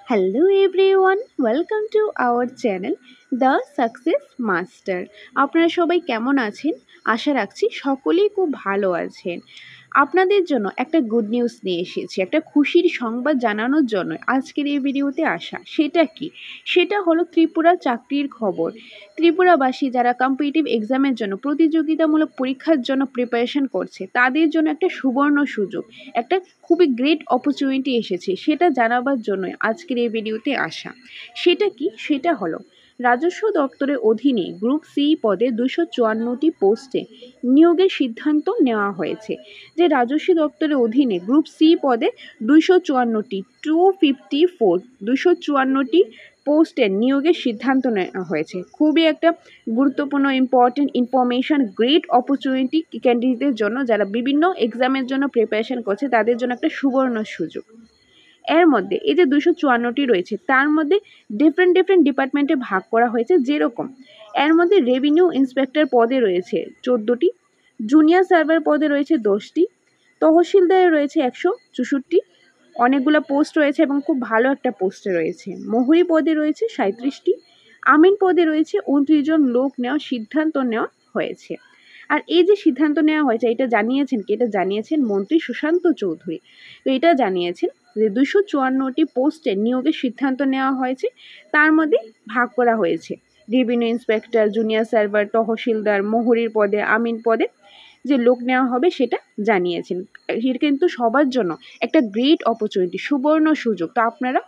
Hello everyone, welcome to our channel The Success Master. আপনারা সবাই কেমন আছেন? আশা রাখছি সকলেই খুব ভালো আছেন। আপনাদের জন্য একটা গুড নিউজ নিয়ে এসেছি, একটা খুশির সংবাদ জানানোর জন্য আজকের এই ভিডিওতে আসা। সেটা কি? সেটা হলো ত্রিপুরা চাকরির খবর। ত্রিপুরাবাসী যারা কম্পিটিটিভ এক্সামের জন্য প্রতিযোগিতামূলক পরীক্ষার জন্য প্রিপারেশন করছে তাদের জন্য একটা সুবর্ণ সুযোগ, একটা খুবই গ্রেট অপরচুনিটি এসেছে, সেটা জানাবার জন্য আজকের এই ভিডিওতে আসা। সেটা কি? সেটা হলো রাজস্ব দপ্তরের অধীনে গ্রুপ সি পদে 254টি পোস্টে নিয়োগের সিদ্ধান্ত নেওয়া হয়েছে। যে রাজস্ব দপ্তরের অধীনে গ্রুপ সি পদে 254টি পোস্টে নিয়োগের সিদ্ধান্ত নেওয়া হয়েছে। খুবই একটা গুরুত্বপূর্ণ ইম্পর্টেন্ট ইনফরমেশন, গ্রেট অপরচুনিটি ক্যান্ডিডেটদের জন্য যারা বিভিন্ন এক্সামের জন্য প্রিপারেশন করছে তাদের জন্য একটা সুবর্ণ সুযোগ। এর মধ্যে এই যে 254টি রয়েছে তার মধ্যে ডিফারেন্ট ডিপার্টমেন্টে ভাগ করা হয়েছে। যেরকম এর মধ্যে রেভিনিউ ইন্সপেক্টর পদে রয়েছে 14টি, জুনিয়র সার্ভার পদে রয়েছে 10টি, তহসিলদারে রয়েছে 164টি, অনেকগুলো পোস্ট রয়েছে এবং খুব ভালো একটা পোস্টে রয়েছে। মোহরি পদে রয়েছে 37টি, আমিন পদে রয়েছে 29 জন লোক নেওয়ার সিদ্ধান্ত নেওয়া হয়েছে। আর এই যে সিদ্ধান্ত নেওয়া হয়েছে এটা জানিয়েছেন কি? এটা জানিয়েছেন মন্ত্রী সুশান্ত চৌধুরী। তো এটা জানিয়েছেন যে 254টি পোস্টে নিয়োগের সিদ্ধান্ত নেওয়া হয়েছে। তার মধ্যে ভাগ করা হয়েছে রেভিনিউ ইন্সপেক্টর, জুনিয়র সার্ভার, তহসিলদার, মোহরির পদে, আমিন পদে যে লোক নেওয়া হবে সেটা জানিয়েছেন। এটা কিন্তু সবার জন্য একটা গ্রেট অপরচুনিটি, সুবর্ণ সুযোগ। তো আপনারা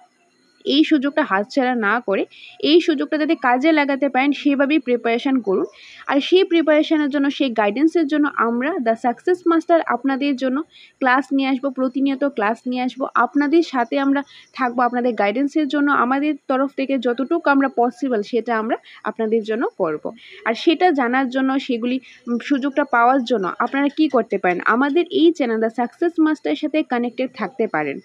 এই সুযোগটা হাতছাড়া না করে এই সুযোগটা যাতে কাজে লাগাতে পারেন সেভাবেই প্রিপারেশান করুন। আর সেই প্রিপারেশানের জন্য, সেই গাইডেন্সের জন্য আমরা দ্য সাকসেস মাস্টার আপনাদের জন্য ক্লাস নিয়ে আসবো, প্রতিনিয়ত ক্লাস নিয়ে আসবো। আপনাদের সাথে আমরা থাকবো আপনাদের গাইডেন্সের জন্য। আমাদের তরফ থেকে যতটুকু আমরা পসিবল সেটা আমরা আপনাদের জন্য করব। আর সেটা জানার জন্য, সেগুলি সুযোগটা পাওয়ার জন্য আপনারা কি করতে পারেন? আমাদের এই চ্যানেল দ্য সাকসেস মাস্টারের সাথে কানেক্টেড থাকতে পারেন।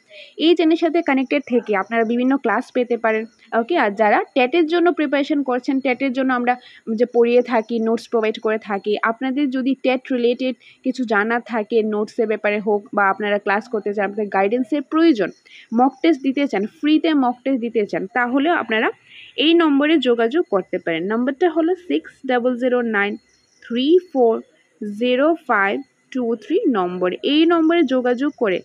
এই চ্যানেলের সাথে কানেক্টেড থেকে আপনারা বিভিন্ন ক্লাস পেতে পারেন। ওকে, আর যারা টেটের জন্য প্রিপারেশন করছেন, টেটের জন্য আমরা যে পড়িয়ে থাকি, নোটস প্রোভাইড করে থাকি। আপনাদের যদি টেট রিলেটেড কিছু জানার থাকে, নোটসের ব্যাপারে হোক বা আপনারা ক্লাস করতে চান, আপনাদের গাইডেন্সের প্রয়োজন, মক টেস্ট দিতে চান, ফ্রিতে মক টেস্ট দিতে চান, তাহলেও আপনারা এই নম্বরে যোগাযোগ করতে পারেন। নম্বরটা হলো 6009340523 নম্বর। এই নম্বরে যোগাযোগ করে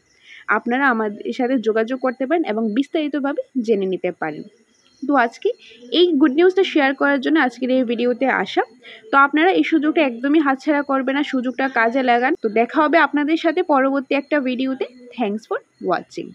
আপনারা আমাদের সাথে যোগাযোগ করতে পারেন এবং বিস্তারিতভাবে জেনে নিতে পারেন। তো আজকে এই গুড নিউজটা শেয়ার করার জন্য আজকের এই ভিডিওতে আসা। তো আপনারা এই সুযোগটা একদমই হাতছাড়া করবেন না, সুযোগটা কাজে লাগান। তো দেখা হবে আপনাদের সাথে পরবর্তী একটা ভিডিওতে। Thanks for watching.